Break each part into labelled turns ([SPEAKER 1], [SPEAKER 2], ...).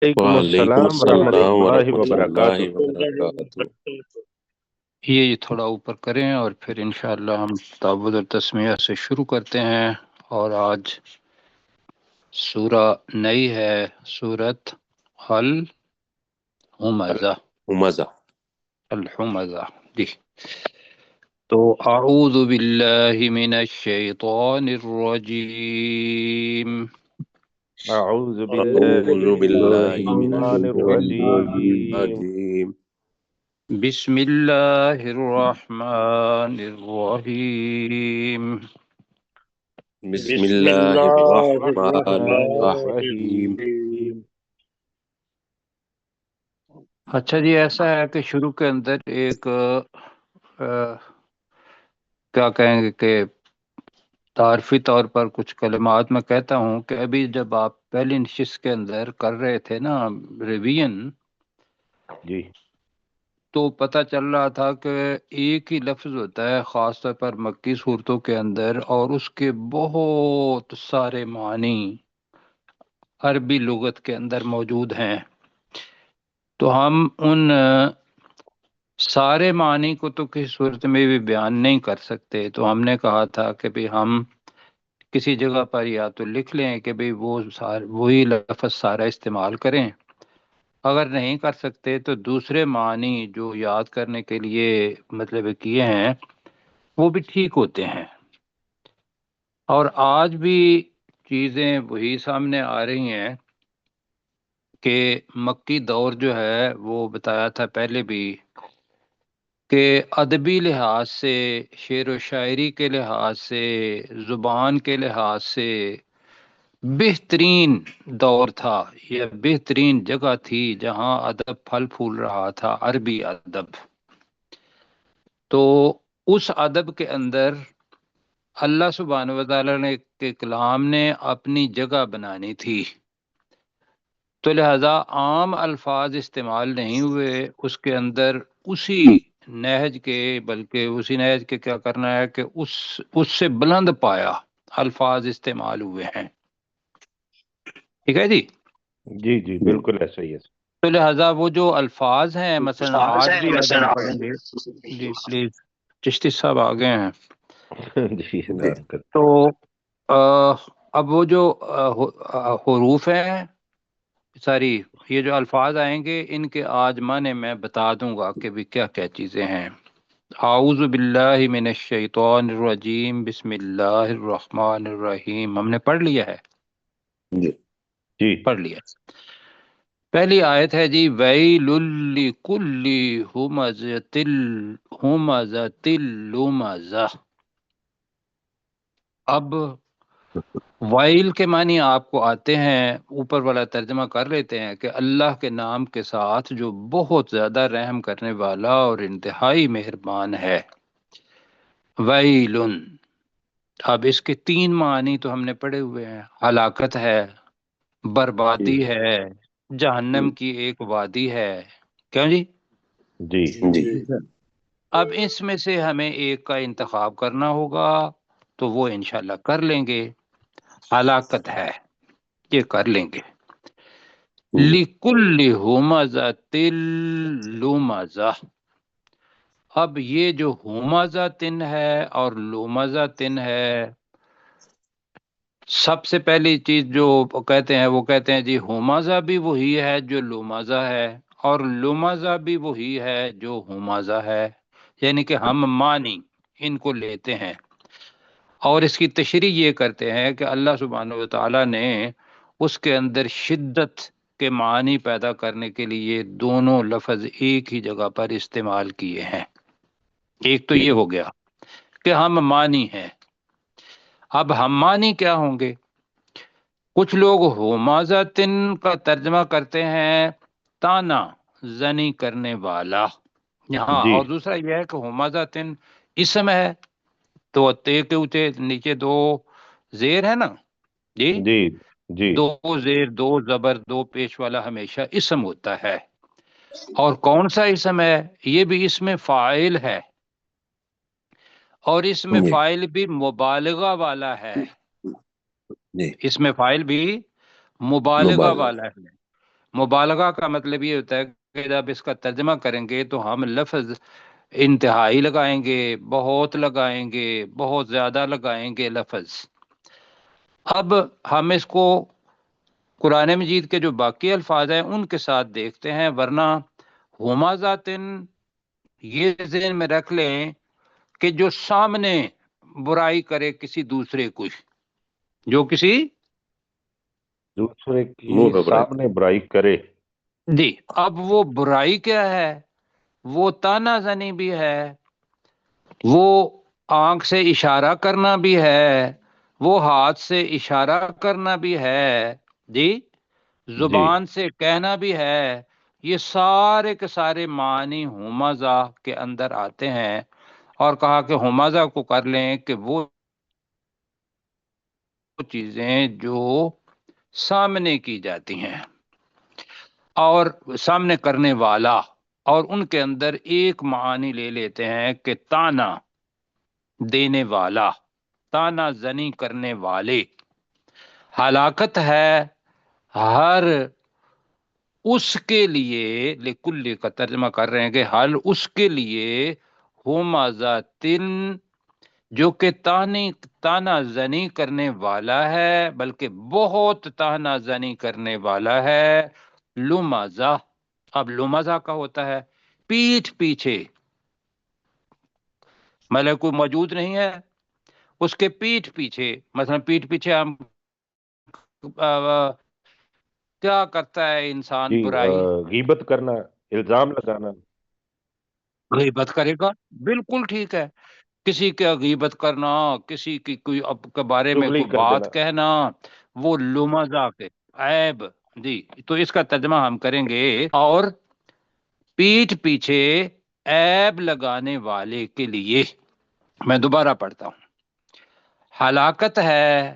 [SPEAKER 1] وعلیکم
[SPEAKER 2] وعلیکم
[SPEAKER 1] السلام ورحمۃ
[SPEAKER 2] السلام
[SPEAKER 1] اللہ
[SPEAKER 2] ورحمۃ اللہ
[SPEAKER 1] وبرکاتہ۔
[SPEAKER 2] وبرکاتہ۔
[SPEAKER 3] یہ تھوڑا اوپر کریں اور پھر انشاءاللہ ہم تعوذ اور تسمیہ سے شروع کرتے ہیں۔ اور آج سورہ نئی ہے، سورۃ الحمزہ۔
[SPEAKER 2] الحمزہ۔
[SPEAKER 3] الحمزہ جی۔ تو اعوذ باللہ من الشیطان الرجیم،
[SPEAKER 1] اعوذ باللہ
[SPEAKER 2] اعوذ
[SPEAKER 1] من
[SPEAKER 2] باللہ من
[SPEAKER 1] الشیطان
[SPEAKER 2] الشیطان
[SPEAKER 1] الرجیم۔
[SPEAKER 2] الرجیم۔
[SPEAKER 3] بسم اللہ الرحمن الرحیم۔
[SPEAKER 2] بسم اللہ الرحمن الرحیم۔
[SPEAKER 3] اچھا جی، ایسا ہے کہ شروع کے اندر ایک کیا کہیں گے کہ تعارفی طور پر کچھ کلمات میں کہتا ہوں کہ ابھی جب آپ پہلی نشست کے اندر کر رہے تھے نا ریویژن،
[SPEAKER 1] جی
[SPEAKER 3] تو پتہ چل رہا تھا کہ ایک ہی لفظ ہوتا ہے خاص طور پر مکی صورتوں کے اندر، اور اس کے بہت سارے معنی عربی لغت کے اندر موجود ہیں۔ تو ہم ان سارے معنی کو تو کسی صورت میں بھی بیان نہیں کر سکتے، تو ہم نے کہا تھا کہ بھی ہم کسی جگہ پر یا تو لکھ لیں کہ بھی وہی لفظ سارا استعمال کریں، اگر نہیں کر سکتے تو دوسرے معنی جو یاد کرنے کے لیے مطلب کیے ہیں وہ بھی ٹھیک ہوتے ہیں۔ اور آج بھی چیزیں وہی سامنے آ رہی ہیں کہ مکی دور جو ہے وہ بتایا تھا پہلے بھی کہ ادبی لحاظ سے، شعر و شاعری کے لحاظ سے، زبان کے لحاظ سے بہترین دور تھا، یہ بہترین جگہ تھی جہاں ادب پھل پھول رہا تھا، عربی ادب۔ تو اس ادب کے اندر اللہ سبحانہ و تعالیٰ نے کے کلام نے اپنی جگہ بنانی تھی، تو لہذا عام الفاظ استعمال نہیں ہوئے اس کے اندر، اسی نہج کے، بلکہ اسی نہج کے کیا کرنا ہے کہ اس سے بلند پایا الفاظ استعمال ہوئے ہیں۔ ٹھیک ہے جی۔
[SPEAKER 1] جی جی بالکل ایسا ہی ہے۔
[SPEAKER 3] تو لہذا وہ جو الفاظ ہیں، مثلا آج بھی آج ہم پڑھیں گے، جی پلیز چشتی صاحب آ گئے ہیں۔
[SPEAKER 1] جی اعلان کر۔
[SPEAKER 3] تو اب وہ جو حروف ہیں ساری، یہ جو الفاظ آئیں گے ان کے آج معنی میں بتا دوں گا کہ بھی کیا کیا چیزیں ہیں۔ اعوذ باللہ من الشیطان الرجیم، بسم اللہ الرحمن الرحیم، ہم نے پڑھ لیا ہے؟
[SPEAKER 1] جی
[SPEAKER 3] پڑھ لیا۔ پہلی آیت ہے جی، ویل لکل ہمزۃ لمزہ۔ اب وائل کے معنی آپ کو آتے ہیں، اوپر والا ترجمہ کر لیتے ہیں کہ اللہ کے نام کے ساتھ جو بہت زیادہ رحم کرنے والا اور انتہائی مہربان ہے، ویل۔ اب اس کے تین معنی تو ہم نے پڑھے ہوئے ہیں، ہلاکت ہے، بربادی ہے، جہنم کی ایک وادی ہے، کیوں جی؟
[SPEAKER 1] جی
[SPEAKER 3] اب اس میں سے ہمیں ایک کا انتخاب کرنا ہوگا، تو وہ انشاءاللہ کر لیں گے۔ ہلاکت ہے، یہ کر لیں گے۔ لِكُلِّ ہُمَزَةٍ لُمَزَةٍ، اب یہ جو ہمزہ ہے اور لمزہ ہے، سب سے پہلی چیز جو کہتے ہیں وہ کہتے ہیں جی ہمزہ بھی وہی ہے جو لمزہ ہے، اور لمزہ بھی وہی ہے جو ہمزہ ہے، یعنی کہ ہم معنی ان کو لیتے ہیں، اور اس کی تشریح یہ کرتے ہیں کہ اللہ سبحانہ و تعالیٰ نے اس کے اندر شدت کے معنی پیدا کرنے کے لیے دونوں لفظ ایک ہی جگہ پر استعمال کیے ہیں۔ ایک تو یہ ہو گیا کہ ہم معنی ہیں۔ اب ہم معنی کیا ہوں گے؟ کچھ لوگ ہمازتن کا ترجمہ کرتے ہیں تانا زنی کرنے والا یہاں،
[SPEAKER 1] جی
[SPEAKER 3] اور دوسرا یہ ہے کہ ہمازتن اسم ہے، تو تے کے اونچے نیچے دو زیر ہے نا جی،
[SPEAKER 1] جی جی
[SPEAKER 3] دو زیر دو زبر دو پیش والا ہمیشہ اسم ہوتا ہے، اور کون سا اسم ہے؟ یہ بھی اس میں فاعل ہے، اور اس میں فاعل بھی مبالغہ والا ہے، اس میں فاعل بھی مبالغہ والا ہے۔ مبالغہ کا مطلب یہ ہوتا ہے کہ جب اس کا ترجمہ کریں گے تو ہم لفظ انتہائی لگائیں گے، بہت لگائیں گے، بہت زیادہ لگائیں گے لفظ۔ اب ہم اس کو قرآن مجید کے جو باقی الفاظ ہیں ان کے ساتھ دیکھتے ہیں، ورنہ ہما ذاتن یہ ذہن میں رکھ لیں کہ جو سامنے برائی کرے کسی دوسرے کو، جو کسی
[SPEAKER 1] دوسرے
[SPEAKER 2] منہ
[SPEAKER 1] کی
[SPEAKER 2] پہ برائی
[SPEAKER 1] سامنے برائی کرے۔
[SPEAKER 3] جی، اب وہ برائی کیا ہے؟ وہ تانا زنی بھی ہے، وہ آنکھ سے اشارہ کرنا بھی ہے، وہ ہاتھ سے اشارہ کرنا بھی ہے، جی زبان سے کہنا بھی ہے۔ یہ سارے کے سارے معنی ہمزہ کے اندر آتے ہیں، اور کہا کہ ہمزہ کو کر لیں کہ وہ چیزیں جو سامنے کی جاتی ہیں اور سامنے کرنے والا، اور ان کے اندر ایک معنی لے لیتے ہیں کہ تانا دینے والا، تانا زنی کرنے والے۔ ہلاکت ہے ہر اس کے لیے، لکل کا ترجمہ کر رہے ہیں کہ حل اس کے لیے ہمزاتن جو کہ تانا زنی کرنے والا ہے، بلکہ بہت تانا زنی کرنے والا ہے، لمزہ۔ اب لمزہ کا ہوتا ہے پیٹھ پیچھے، مطلب کوئی موجود نہیں ہے، اس کے پیٹھ پیچھے، مثلا پیٹھ پیچھے ہم کیا کرتا ہے انسان
[SPEAKER 1] جی،
[SPEAKER 3] برائی؟
[SPEAKER 1] غیبت کرنا، الزام لگانا،
[SPEAKER 3] غیبت کرے گا، بالکل ٹھیک ہے، کسی کا غیبت کرنا، کسی کی کوئی اب کے بارے میں
[SPEAKER 1] چغلی
[SPEAKER 3] کوئی
[SPEAKER 1] کر دینا۔
[SPEAKER 3] بات کہنا، وہ لمزہ کے عیب۔ جی، تو اس کا ترجمہ ہم کریں گے، اور پیٹھ پیچھے عیب لگانے والے کے لیے۔ میں دوبارہ پڑھتا ہوں، ہلاکت ہے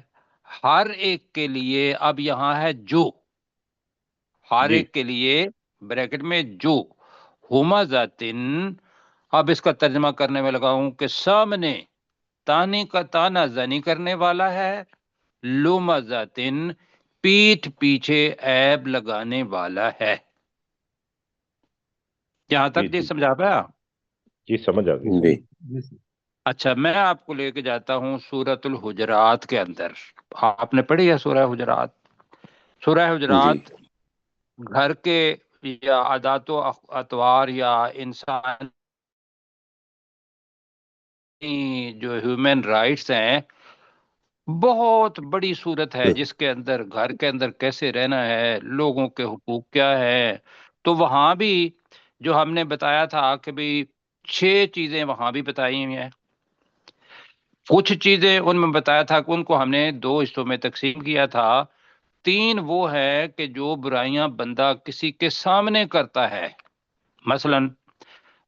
[SPEAKER 3] ہر ایک کے لیے، اب یہاں ہے جو، ہر
[SPEAKER 1] جی
[SPEAKER 3] ایک کے لیے بریکٹ میں جو، ہمزاتن، اب اس کا ترجمہ کرنے میں لگا ہوں کہ سامنے تانی کا تانا زنی کرنے والا ہے، لمزاتن پیٹھ پیچھے عیب لگانے والا ہے۔ یہاں
[SPEAKER 1] جی
[SPEAKER 3] تک جی
[SPEAKER 1] جی
[SPEAKER 3] سمجھا پایا؟
[SPEAKER 1] جی، سمجھ آ گئی
[SPEAKER 2] جی
[SPEAKER 1] سمجھ۔
[SPEAKER 3] اچھا، میں آپ کو لے کے جاتا ہوں سورۃ الحجرات کے اندر۔ آپ نے پڑھی ہے سورہ حجرات؟ سورہ
[SPEAKER 2] جی
[SPEAKER 3] حجرات گھر کے یا عادات و اطوار یا انسانی جو ہیومن رائٹس ہیں، بہت بڑی صورت ہے جس کے اندر گھر کے اندر کیسے رہنا ہے، لوگوں کے حقوق کیا ہے۔ تو وہاں بھی جو ہم نے بتایا تھا کہ بھی 6 چیزیں وہاں بھی بتائی ہوئی ہیں، کچھ چیزیں ان میں بتایا تھا کہ ان کو ہم نے 2 حصوں میں تقسیم کیا تھا۔ 3 وہ ہے کہ جو برائیاں بندہ کسی کے سامنے کرتا ہے، مثلا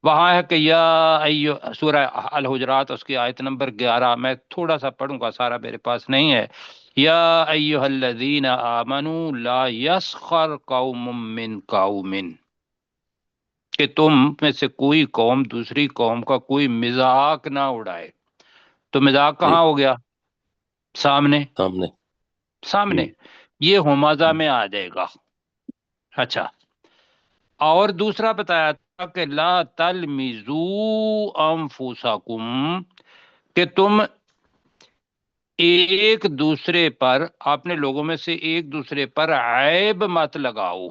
[SPEAKER 3] وہاں ہے کہ یا ایو، سورہ الحجرات اس کی آیت نمبر 11، میں تھوڑا سا پڑھوں گا، سارا میرے پاس نہیں ہے۔ یا ایھا الذین آمنوا لا یسخر قوم من قوم، کہ تم میں سے کوئی قوم دوسری قوم کا کوئی مذاق نہ اڑائے۔ تو مذاق
[SPEAKER 2] جی
[SPEAKER 3] کہاں ہو گیا؟ سامنے،
[SPEAKER 2] سامنے
[SPEAKER 1] جی
[SPEAKER 3] سامنے، یہ ہمازہ میں آ جائے گا۔ اچھا، اور دوسرا بتایا تھا کہ لا تلمزوا انفسکم، کہ تم ایک دوسرے پر، اپنے لوگوں میں سے ایک دوسرے پر عیب مت لگاؤ۔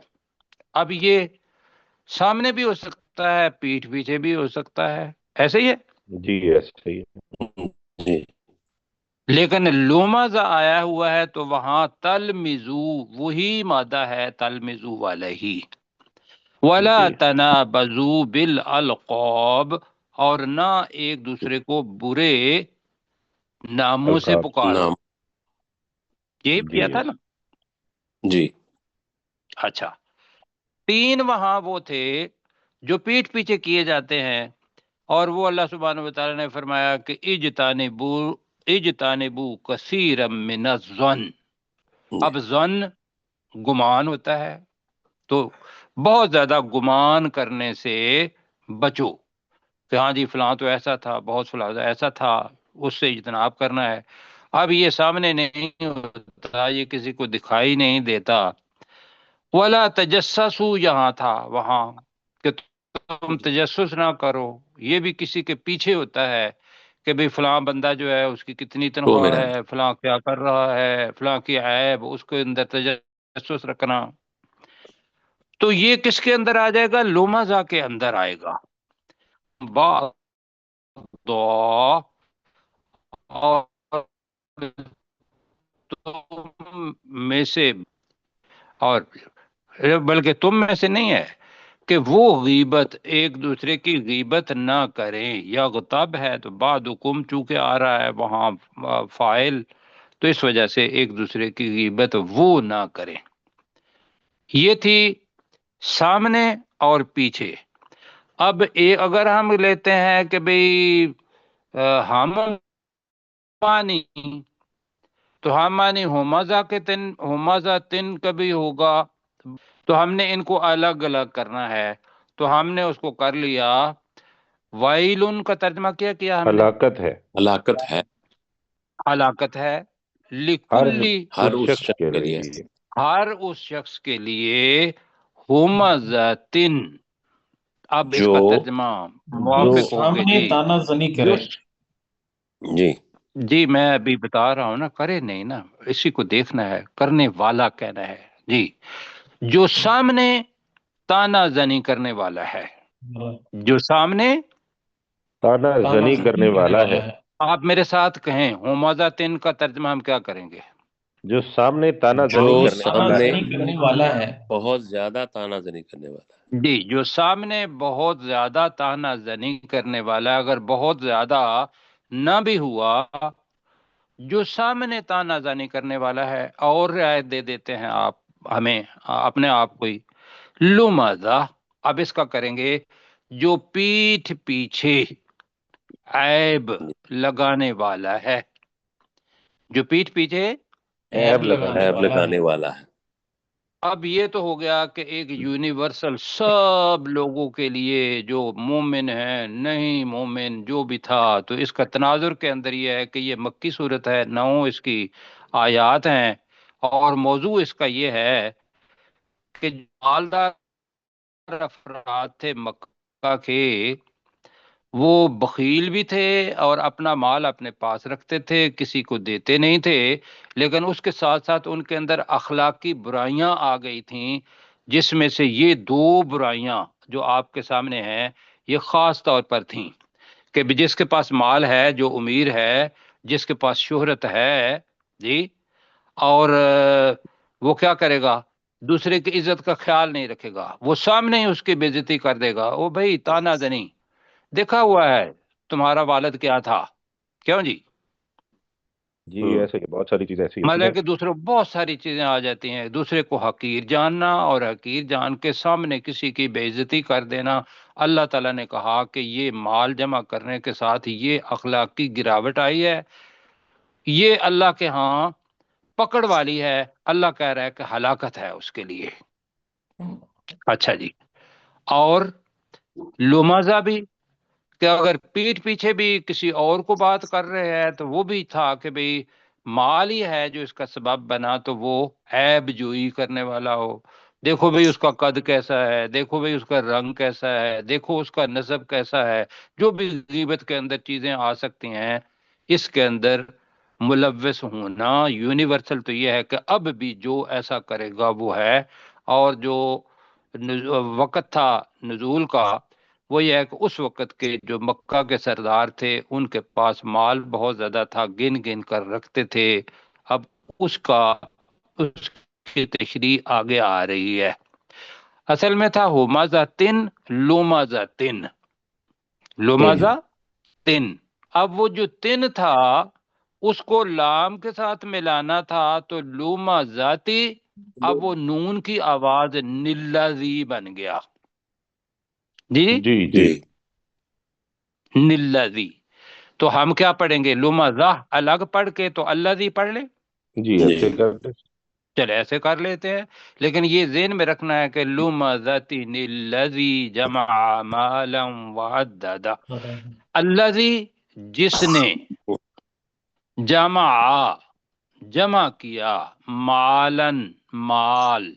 [SPEAKER 3] اب یہ سامنے بھی ہو سکتا ہے، پیٹھ پیچھے بھی ہو سکتا ہے، ایسے ہی ہے،
[SPEAKER 1] جی، ایسے ہی ہے۔
[SPEAKER 2] جی
[SPEAKER 3] لیکن لومز آیا ہوا ہے تو وہاں تلمزو وہی مادہ ہے، تلمزو والا ہی۔ ولا
[SPEAKER 1] جی،
[SPEAKER 3] تنابزوا بالالقاب، اور نہ ایک دوسرے کو برے ناموں سے
[SPEAKER 1] القاب،
[SPEAKER 3] پکارو،
[SPEAKER 2] نام
[SPEAKER 3] یہی
[SPEAKER 1] جی
[SPEAKER 3] کیا تھا نا؟
[SPEAKER 2] جی
[SPEAKER 3] اچھا، 3 وہاں وہ تھے جو پیٹھ پیچھے کیے جاتے ہیں، اور وہ اللہ سبحانہ وتعالی نے فرمایا کہ اجتانبو کثیرا من الظن۔
[SPEAKER 2] جی
[SPEAKER 3] اب ظن گمان ہوتا ہے، تو بہت زیادہ گمان کرنے سے بچو، کہ ہاں جی فلاں تو ایسا تھا، بہت فلاں ایسا تھا، اس سے اجتناب کرنا ہے۔ اب یہ سامنے نہیں ہوتا، یہ کسی کو دکھائی نہیں دیتا، ولا تجسسو یہاں تھا وہاں کہ تم تجسس نہ کرو، یہ بھی کسی کے پیچھے ہوتا ہے کہ بھئی فلاں بندہ جو ہے اس کی کتنی
[SPEAKER 2] وہ
[SPEAKER 3] تنخواہ
[SPEAKER 2] میرا
[SPEAKER 3] ہے، فلاں کیا کر رہا ہے، فلاں کی عیب، اس کے اندر تجسس رکھنا، تو یہ کس کے اندر آ جائے گا؟ لومزہ کے اندر آئے گا. بعض اور تم میں سے، اور بلکہ تم میں سے نہیں ہے کہ وہ غیبت، ایک دوسرے کی غیبت نہ کریں. یا غتاب ہے تو بعضکم چونکہ آ رہا ہے وہاں فاعل، تو اس وجہ سے ایک دوسرے کی غیبت وہ نہ کریں. یہ تھی سامنے اور پیچھے. اب اگر ہم لیتے ہیں کہ بھئی ہم مانی، تو ہم مانی ہومازہ کے تن، ہومازہ تن کبھی ہوگا، تو ہم نے ان کو الگ الگ کرنا ہے، تو ہم نے اس کو کر لیا وائلن کا ترجمہ کیا ہم نے؟
[SPEAKER 1] ہلاکت ہے
[SPEAKER 2] ہلاکت ہے
[SPEAKER 3] ہلاکت ہے
[SPEAKER 1] ہر
[SPEAKER 3] لکلی،
[SPEAKER 2] ہر
[SPEAKER 1] اس
[SPEAKER 2] اس
[SPEAKER 1] شخص
[SPEAKER 2] شخص
[SPEAKER 1] کے
[SPEAKER 2] کے لیے.
[SPEAKER 1] لیے.
[SPEAKER 3] ہر اس شخص کے لیے ہومزتن. اب اس
[SPEAKER 2] جو
[SPEAKER 3] کا ترجمہ
[SPEAKER 4] جو
[SPEAKER 3] موافق ہوں گے
[SPEAKER 4] سامنے
[SPEAKER 3] جی.
[SPEAKER 4] تانا زنی
[SPEAKER 3] جو
[SPEAKER 4] کرے.
[SPEAKER 2] جی
[SPEAKER 3] جی میں ابھی بتا رہا ہوں نا، کرے نہیں نا، اسی کو دیکھنا ہے، کرنے والا کہنا ہے جی. جو سامنے تانا زنی کرنے والا ہے، جو سامنے،
[SPEAKER 1] تانا
[SPEAKER 4] تانا
[SPEAKER 1] زنی
[SPEAKER 4] زنی
[SPEAKER 1] کرنے والا ہے.
[SPEAKER 3] آپ میرے ساتھ کہیں ہومازہ تن کا ترجمہ ہم کیا کریں گے؟
[SPEAKER 1] جو سامنے تانا
[SPEAKER 2] جو
[SPEAKER 1] زنی کرنے
[SPEAKER 4] تانا
[SPEAKER 1] والا
[SPEAKER 2] سامنے
[SPEAKER 1] ہے.
[SPEAKER 4] زنی کرنے والا ہے.
[SPEAKER 2] بہت زیادہ تانا زنی کرنے والا ہے.
[SPEAKER 3] جی جو سامنے بہت زیادہ تانا زنی کرنے والا ہے، اگر بہت زیادہ نہ بھی ہوا، جو سامنے تانا زنی کرنے والا ہے. اور رعایت دے دیتے ہیں آپ ہمیں اپنے آپ کو ہی، لمزہ. اب اس کا کریں گے جو پیٹھ پیچھے عیب لگانے والا ہے، جو پیٹھ پیچھے.
[SPEAKER 1] عیب لگانے
[SPEAKER 2] عیب
[SPEAKER 1] والا.
[SPEAKER 2] لگانے والا ہے.
[SPEAKER 3] اب یہ تو ہو گیا کہ ایک یونیورسل سب لوگوں کے لیے، جو مومن ہیں نہیں مومن جو بھی تھا. تو اس کا تناظر کے اندر یہ ہے کہ یہ مکی صورت ہے، 9 اس کی آیات ہیں، اور موضوع اس کا یہ ہے کہ مالدار افراد تھے مکہ کے، وہ بخیل بھی تھے اور اپنا مال اپنے پاس رکھتے تھے، کسی کو دیتے نہیں تھے، لیکن اس کے ساتھ ساتھ ان کے اندر اخلاقی برائیاں آ گئی تھیں، جس میں سے یہ 2 برائیاں جو آپ کے سامنے ہیں یہ خاص طور پر تھیں کہ جس کے پاس مال ہے، جو امیر ہے، جس کے پاس شہرت ہے جی، اور وہ کیا کرے گا؟ دوسرے کی عزت کا خیال نہیں رکھے گا، وہ سامنے ہی اس کی بے عزتی کر دے گا. او بھائی تانا زنی دیکھا ہوا ہے، تمہارا والد کیا تھا، کیوں جی؟
[SPEAKER 1] جی ایسے ہی بہت ساری چیزیں ایسی ہوتی ہیں.
[SPEAKER 3] مطلب کہ دوسرے بہت ساری چیزیں آ جاتی ہیں، دوسرے کو حقیر جاننا اور حقیر جان کے سامنے کسی کی بے عزتی کر دینا. اللہ تعالیٰ نے کہا کہ یہ مال جمع کرنے کے ساتھ یہ اخلاقی گراوٹ آئی ہے، یہ اللہ کے ہاں پکڑ والی ہے. اللہ کہہ رہا ہے کہ ہلاکت ہے اس کے لیے. اچھا جی. اور لمزہ بھی، کہ اگر پیٹھ پیچھے بھی کسی اور کو بات کر رہے ہیں تو وہ بھی تھا کہ بھئی مال ہی ہے جو اس کا سبب بنا، تو وہ عیب جوئی کرنے والا ہو. دیکھو بھئی اس کا قد کیسا ہے، دیکھو بھئی اس کا رنگ کیسا ہے، دیکھو اس کا نسب کیسا ہے. جو بھی غیبت کے اندر چیزیں آ سکتی ہیں، اس کے اندر ملوث ہونا یونیورسل تو یہ ہے کہ اب بھی جو ایسا کرے گا وہ ہے. اور جو وقت تھا نزول کا وہ یہ ہے کہ اس وقت کے جو مکہ کے سردار تھے ان کے پاس مال بہت زیادہ تھا، گن گن کر رکھتے تھے. اب اس کی تشریح آگے آ رہی ہے. اصل میں تھا ہومازہ تن، لومازہ تن، لومازہ تن. اب وہ جو تن تھا اس کو لام کے ساتھ ملانا تھا تو لوما ذاتی، اب وہ نون کی آواز نلذی بن گیا. جی
[SPEAKER 1] جی
[SPEAKER 2] جی
[SPEAKER 3] نلذی. تو ہم کیا پڑھیں گے؟ لمزہ الگ پڑھ کے تو الذی پڑھ لیں.
[SPEAKER 1] جی ایسے
[SPEAKER 2] جی
[SPEAKER 1] کرتے.
[SPEAKER 3] چلے ایسے کر لیتے ہیں، لیکن یہ ذہن میں رکھنا ہے کہ لمزتی الذی جمع مالا وعددا. الذی جس نے، جمع جمع کیا، مالن مال،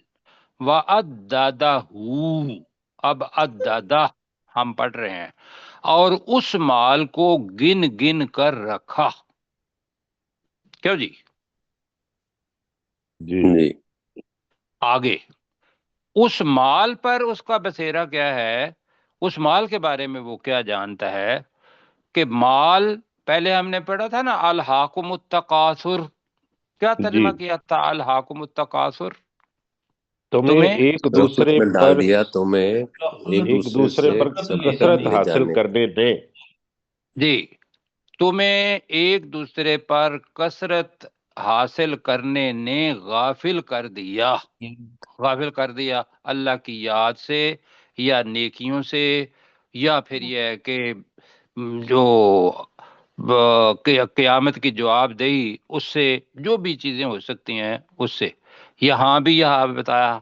[SPEAKER 3] وَأَدَّدَهُ، اب اددہ ہم پڑھ رہے ہیں، اور اس مال کو گن گن کر رکھا. کیوں جی؟
[SPEAKER 1] جی
[SPEAKER 2] جی
[SPEAKER 3] آگے اس مال پر اس کا بسیرا کیا ہے، اس مال کے بارے میں وہ کیا جانتا ہے کہ مال، پہلے ہم نے پڑھا تھا نا الہاکم التکاثر، کیا
[SPEAKER 1] جی
[SPEAKER 3] ترجمہ کیا تھا الہاکم التکاثر؟
[SPEAKER 1] تمہیں
[SPEAKER 3] تمہیں
[SPEAKER 1] ایک
[SPEAKER 2] ترکت
[SPEAKER 1] دوسرے
[SPEAKER 2] میں ڈال
[SPEAKER 1] پر
[SPEAKER 2] دیا تمہیں ایک
[SPEAKER 1] ایک
[SPEAKER 2] دوسرے
[SPEAKER 1] دوسرے
[SPEAKER 2] سے
[SPEAKER 1] پر
[SPEAKER 2] سبقت
[SPEAKER 1] کثرت
[SPEAKER 2] لے
[SPEAKER 1] حاصل
[SPEAKER 2] جانے.
[SPEAKER 1] کرنے نے.
[SPEAKER 3] جی، تمہیں ایک دوسرے پر کثرت حاصل کرنے نے غافل کر دیا، غافل کر دیا اللہ کی یاد سے یا نیکیوں سے، یا پھر یہ ہے کہ جو قیامت کی جواب دہی اس سے، جو بھی چیزیں ہو سکتی ہیں اس سے. یہاں بھی یہاں بتایا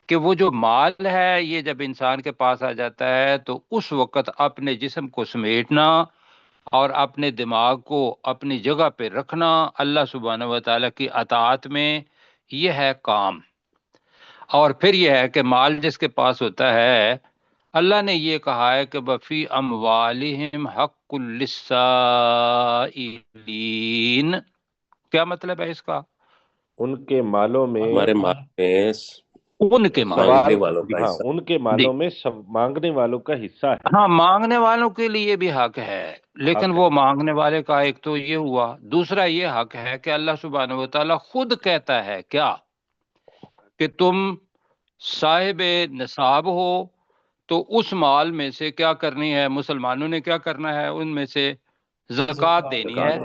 [SPEAKER 3] کہ وہ جو مال ہے یہ جب انسان کے پاس آ جاتا ہے تو اس وقت اپنے جسم کو سمیٹنا اور اپنے دماغ کو اپنی جگہ پہ رکھنا اللہ سبحانہ و تعالیٰ کی اطاعت میں، یہ ہے کام. اور پھر یہ ہے کہ مال جس کے پاس ہوتا ہے، اللہ نے یہ کہا ہے کہ وفی اموالہم حق للسائلین. کیا مطلب ہے اس کا؟
[SPEAKER 1] ان کے مالوں میں
[SPEAKER 2] ہمارے مال میں
[SPEAKER 3] ان کے مال میں،
[SPEAKER 2] مانگنے
[SPEAKER 1] سوال،
[SPEAKER 2] والوں کا
[SPEAKER 1] ہاں
[SPEAKER 2] حصہ.
[SPEAKER 1] ان کے
[SPEAKER 3] جی
[SPEAKER 1] مالوں میں مانگنے والوں کا حصہ ہے،
[SPEAKER 3] ہاں، مانگنے والوں کے لیے بھی حق ہے، لیکن
[SPEAKER 1] حق ہے.
[SPEAKER 3] وہ مانگنے والے کا ایک تو یہ ہوا، دوسرا یہ حق ہے کہ اللہ سبحانہ و تعالیٰ خود کہتا ہے کیا کہ تم صاحب نصاب ہو تو اس مال میں سے کیا کرنی ہے، مسلمانوں نے کیا کرنا ہے، ان میں سے زکوٰۃ دینی ہے.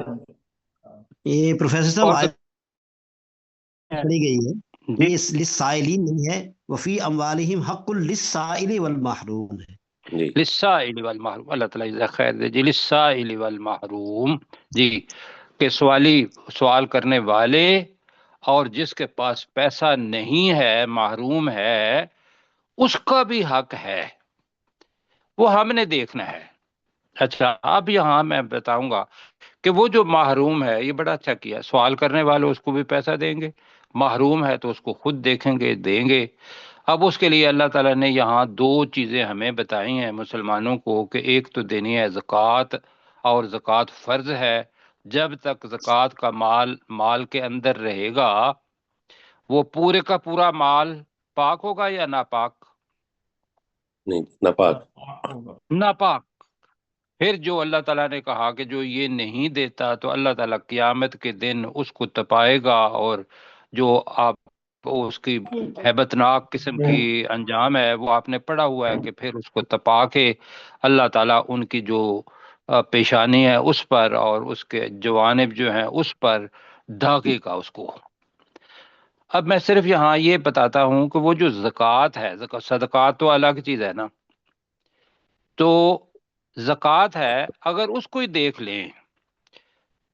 [SPEAKER 4] یہ پروفیسر صاحب
[SPEAKER 3] اور
[SPEAKER 4] آیت پڑھی گئی ہے،
[SPEAKER 3] جی
[SPEAKER 4] یہ للسائلین نہیں ہے، وفی اموالہم حق للسائل والمحروم ہے.
[SPEAKER 2] جی
[SPEAKER 3] للسائل والمحروم، اللہ تعالیٰ جزاک خیر دے جی، للسائل والمحروم، جی کہ سوالی، سوال کرنے والے اور جس کے پاس پیسہ نہیں ہے، محروم ہے، اس کا بھی حق ہے، وہ ہم نے دیکھنا ہے. اچھا اب یہاں میں بتاؤں گا کہ وہ جو محروم ہے، یہ بڑا اچھا کیا، سوال کرنے والے اس کو بھی پیسہ دیں گے، محروم ہے تو اس کو خود دیکھیں گے، دیں گے. اب اس کے لیے اللہ تعالیٰ نے یہاں دو چیزیں ہمیں بتائی ہیں مسلمانوں کو کہ ایک تو دینی ہے زکوٰۃ، اور زکوٰۃ فرض ہے. جب تک زکوٰۃ کا مال کے اندر رہے گا، وہ پورے کا پورا مال پاک ہوگا یا ناپاک؟
[SPEAKER 2] نہیں ناپاک.
[SPEAKER 3] ناپاک. پھر جو اللہ تعالیٰ نے کہا کہ جو یہ نہیں دیتا تو اللہ تعالیٰ قیامت کے دن اس کو تپائے گا، اور جو آپ اس کی ہیبت ناک قسم کی انجام ہے وہ آپ نے پڑھا ہوا ہے کہ پھر اس کو تپا کے اللہ تعالیٰ ان کی جو پیشانی ہے اس پر اور اس کے جوانب جو ہیں اس پر دھاگے گا اس کو. اب میں صرف یہاں یہ بتاتا ہوں کہ وہ جو زکوٰۃ ہے، صدقات تو الگ چیز ہے نا، تو زکوٰۃ ہے اگر اس کو ہی دیکھ لیں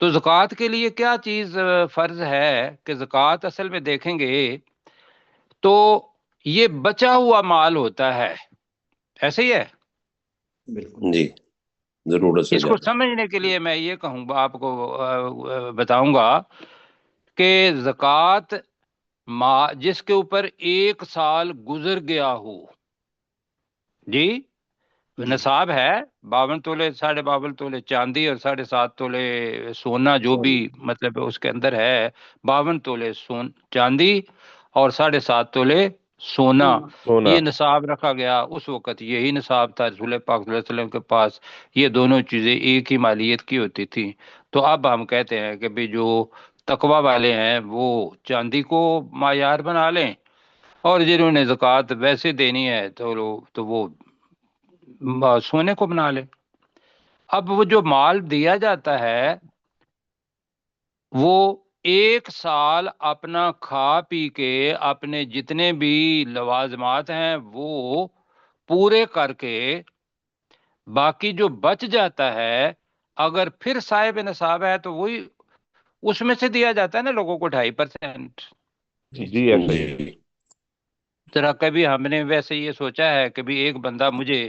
[SPEAKER 3] تو زکوٰۃ کے لیے کیا چیز فرض ہے کہ زکوٰۃ اصل میں دیکھیں گے تو یہ بچا ہوا مال ہوتا ہے، ایسے ہی ہے.
[SPEAKER 4] بالکل
[SPEAKER 2] جی ضرورت سے
[SPEAKER 3] اس کو
[SPEAKER 2] زیادہ.
[SPEAKER 3] سمجھنے کے لیے میں یہ کہوں گا، آپ کو بتاؤں گا کہ زکوٰۃ جس کے اوپر 1 سال گزر گیا ہو، جی نصاب ہے 52 تولے 52.5 تولے چاندی اور 7.5 تولے سونا، جو بھی مطلب اس کے اندر ہے، 52 تولے چاندی اور 7.5 تولے سونا،
[SPEAKER 1] سونا.
[SPEAKER 3] یہ نصاب رکھا گیا. اس وقت یہی نصاب تھا رسول پاک صلی اللہ علیہ وسلم کے پاس، یہ دونوں چیزیں ایک ہی مالیت کی ہوتی تھی. تو اب ہم کہتے ہیں کہ بھی جو تقوی والے ہیں وہ چاندی کو معیار بنا لیں، اور جنہوں نے زکوٰۃ ویسے دینی ہے تو وہ سونے کو بنا لے. اب وہ جو مال دیا جاتا ہے وہ 1 سال اپنا کھا پی کے اپنے جتنے بھی لوازمات ہیں وہ پورے کر کے باقی جو بچ جاتا ہے، اگر پھر صاحب نصاب ہے تو وہی اس میں سے دیا جاتا ہے نا لوگوں کو 2.5%.
[SPEAKER 1] جی ایسا ہی ہے.
[SPEAKER 2] جی
[SPEAKER 3] ذرا کبھی ہم نے ویسے یہ سوچا ہے کہ بھی ایک بندہ مجھے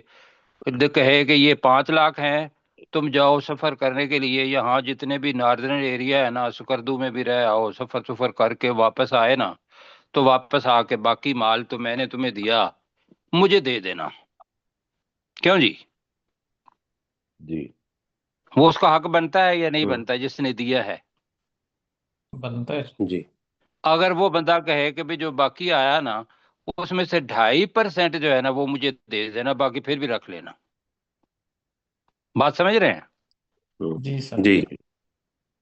[SPEAKER 3] کہے کہ یہ 5 لاکھ ہیں، تم جاؤ سفر کرنے کے لیے، یہاں جتنے بھی ناردرن ایریا ہے نا، سکردو میں بھی رہ آؤ، سفر کر کے واپس آئے نا، تو واپس آ کے باقی مال تو میں نے تمہیں دیا مجھے دے دینا. کیوں جی؟
[SPEAKER 1] جی
[SPEAKER 3] وہ اس کا حق بنتا ہے یا نہیں
[SPEAKER 2] ہوں،
[SPEAKER 3] بنتا جس نے دیا ہے؟
[SPEAKER 5] بنتا ہے.
[SPEAKER 2] جی
[SPEAKER 3] اگر وہ بندہ کہے کہ بھی جو باقی آیا نا اس میں سے 2.5% جو ہے نا وہ مجھے دے دینا، باقی پھر بھی رکھ لینا. بات سمجھ رہے ہیں؟
[SPEAKER 2] ہوں،
[SPEAKER 5] جی سر.
[SPEAKER 2] جی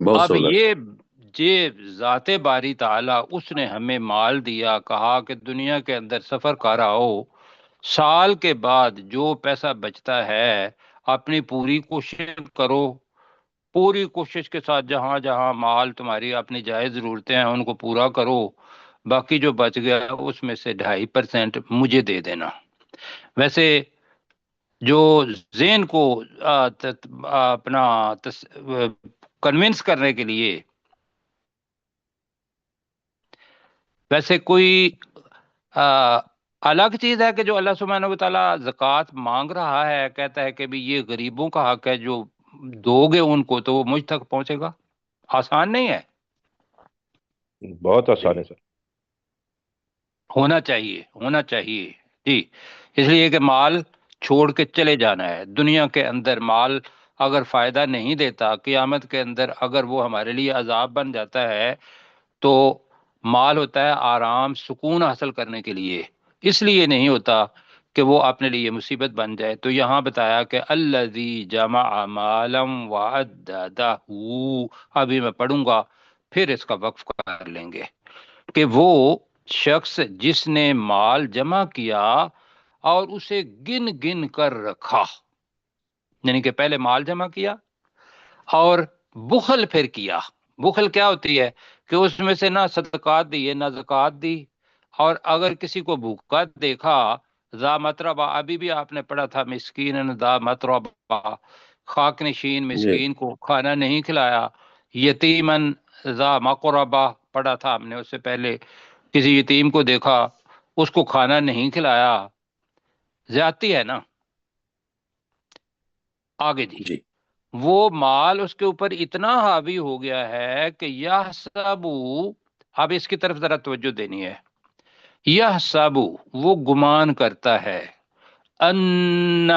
[SPEAKER 2] بہت
[SPEAKER 3] اب
[SPEAKER 2] سہولت.
[SPEAKER 3] یہ ذات باری تعالی اس نے ہمیں مال دیا، کہا کہ دنیا کے اندر سفر کر آؤ، سال کے بعد جو پیسہ بچتا ہے اپنی پوری کوشش کرو، پوری کوشش کے ساتھ جہاں جہاں مال تمہاری اپنی جائز ضرورتیں ہیں ان کو پورا کرو، باقی جو بچ گیا اس میں سے 2.5% مجھے دے دینا. ویسے جو ذہن کو اپنا کنونس کرنے کے لیے ویسے کوئی الگ چیز ہے کہ جو اللہ سبحانہ و تعالیٰ زکوٰۃ مانگ رہا ہے، کہتا ہے کہ بھی یہ غریبوں کا حق ہے، جو دو گے ان کو تو وہ مجھ تک پہنچے گا. آسان نہیں ہے،
[SPEAKER 1] بہت آسان ہے سر.
[SPEAKER 3] ہونا چاہیے جی. اس لیے کہ مال چھوڑ کے چلے جانا ہے. دنیا کے اندر مال اگر فائدہ نہیں دیتا، قیامت کے اندر اگر وہ ہمارے لیے عذاب بن جاتا ہے، تو مال ہوتا ہے آرام سکون حاصل کرنے کے لیے، اس لیے نہیں ہوتا کہ وہ اپنے لیے مصیبت بن جائے. تو یہاں بتایا کہ الذی جمع مالا وعددہ، ابھی میں پڑھوں گا پھر اس کا وقف کر لیں گے، کہ وہ شخص جس نے مال جمع کیا اور اسے گن گن کر رکھا، یعنی کہ پہلے مال جمع کیا اور بخل پھر کیا. بخل کیا ہوتی ہے؟ کہ اس میں سے نہ صدقات دیے نہ زکوٰۃ دی، اور اگر کسی کو بھوکا دیکھا، ذا متربہ، ابھی بھی آپ نے پڑھا تھا، مسکین ذا متربہ، خاک نشین
[SPEAKER 2] جی
[SPEAKER 3] مسکین کو کھانا نہیں کھلایا. یتیمن ذا مقربہ پڑھا تھا ہم نے اس سے پہلے، کسی یتیم کو دیکھا اس کو کھانا نہیں کھلایا، زیادتی ہے نا. آگے جی،
[SPEAKER 2] جی
[SPEAKER 3] وہ مال اس کے اوپر اتنا حاوی ہو گیا ہے کہ یحسب، اب اس کی طرف ذرا توجہ دینی ہے، یحسب وہ گمان کرتا ہے، ان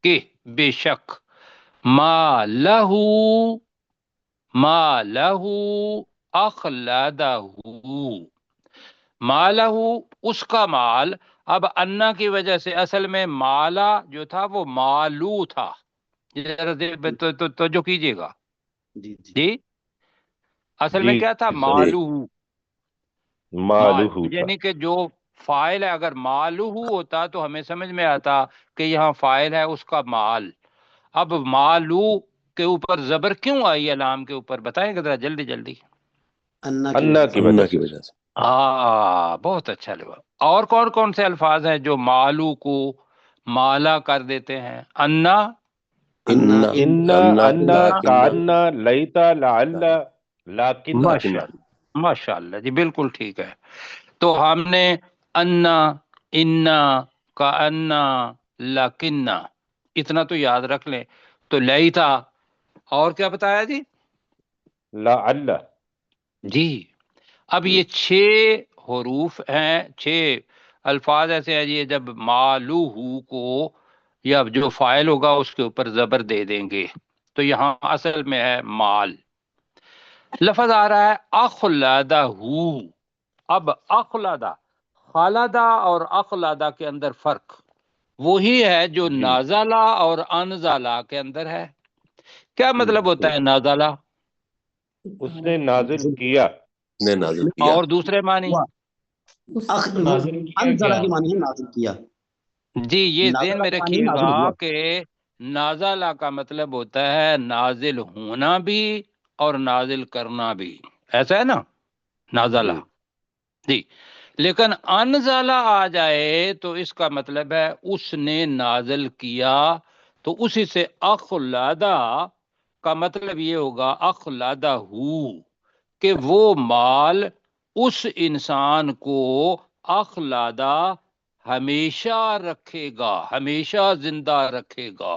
[SPEAKER 3] کہ بے شک، ما لہو اخلدہ، مالہ اس کا مال. اب انا کی وجہ سے اصل میں مالا جو تھا وہ مالو تھا. ذرا توجہ کیجیے گا
[SPEAKER 4] جی جی
[SPEAKER 3] جی، اصل میں
[SPEAKER 1] جی
[SPEAKER 3] کیا تھا؟
[SPEAKER 1] سر.
[SPEAKER 3] مالو، مال،
[SPEAKER 1] مالوہ تھا.
[SPEAKER 3] یعنی کہ جو فائل ہے، اگر مالو ہوتا تو ہمیں سمجھ میں آتا کہ یہاں فائل ہے اس کا مال. اب مالو کے اوپر زبر کیوں آئی ہے لام کے اوپر؟ بتائیں گے ذرا جلدی جلدی.
[SPEAKER 4] انا کی
[SPEAKER 1] انا
[SPEAKER 4] وجہ
[SPEAKER 1] کی
[SPEAKER 4] سے
[SPEAKER 1] وجہ
[SPEAKER 2] اللہ کی
[SPEAKER 1] سے.
[SPEAKER 2] وجہ سے.
[SPEAKER 3] بہت اچھا لگا. اور کون کون سے الفاظ ہیں جو مالو کو مالا کر دیتے ہیں؟ انا،
[SPEAKER 4] انا
[SPEAKER 1] انا
[SPEAKER 2] انا
[SPEAKER 1] انا
[SPEAKER 2] لاکنہ
[SPEAKER 1] کانا لیتا لعل لاکنہ.
[SPEAKER 2] لاکنہ.
[SPEAKER 3] ماشاء اللہ جی، بالکل ٹھیک ہے. تو ہم نے انا، انا، کا انا، لاکنہ، اتنا تو یاد رکھ لیں. تو لیتا، اور کیا بتایا جی؟
[SPEAKER 1] لعل.
[SPEAKER 3] جی. اب
[SPEAKER 2] جی
[SPEAKER 3] یہ 6 حروف ہیں، 6 الفاظ ایسے ہیں یہ جب مالو کو یا جو فائل ہوگا اس کے اوپر زبر دے دیں گے تو یہاں اصل میں ہے مال. لفظ آ رہا ہے اخلدہ. اب اخلدہ، خالدہ اور اخلدہ کے اندر فرق وہی ہے جو
[SPEAKER 1] جی
[SPEAKER 3] نازلہ اور انزلہ کے اندر ہے. کیا مطلب ہوتا ہے نازلہ
[SPEAKER 1] اس نے نازل کیا.
[SPEAKER 2] نے نازل کیا.
[SPEAKER 3] اور دوسرے معنی؟
[SPEAKER 5] نازل کیا
[SPEAKER 4] انزلہ
[SPEAKER 5] گیا.
[SPEAKER 4] کی معنی ہے نازل کیا.
[SPEAKER 3] جی یہ ذہن
[SPEAKER 4] نازلہ
[SPEAKER 3] میں
[SPEAKER 4] کی معنی ہے
[SPEAKER 3] رکھیے
[SPEAKER 4] نازل
[SPEAKER 3] گا
[SPEAKER 4] ہوا.
[SPEAKER 3] کہ نازلہ کا مطلب ہوتا ہے نازل ہونا بھی اور نازل کرنا بھی، ایسا ہے نا نازلہ جی. لیکن انزلہ آ جائے تو اس کا مطلب ہے اس نے نازل کیا، تو اسی سے اخلدہ کا مطلب یہ ہوگا اخلدہ کہ وہ مال اس انسان کو اخلدہ ہمیشہ رکھے گا، ہمیشہ زندہ رکھے گا.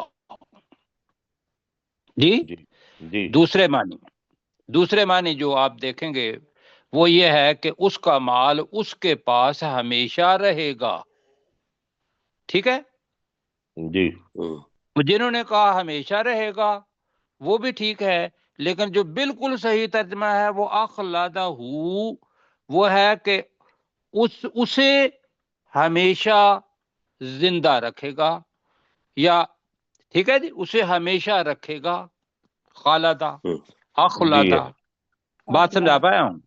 [SPEAKER 3] جی
[SPEAKER 1] جی جی
[SPEAKER 3] دوسرے معنی جو آپ دیکھیں گے وہ یہ ہے کہ اس کا مال اس کے پاس ہمیشہ رہے گا. ٹھیک ہے،
[SPEAKER 1] جی
[SPEAKER 3] جنہوں نے کہا ہمیشہ رہے گا وہ بھی ٹھیک ہے، لیکن جو بالکل صحیح ترجمہ ہے وہ اخلدہ، وہ ہے کہ اسے ہمیشہ زندہ رکھے گا، یا ٹھیک ہے جی، اسے ہمیشہ رکھے گا. خالدہ،
[SPEAKER 1] جی
[SPEAKER 3] اخلدہ. بات سمجھا پایا ہوں؟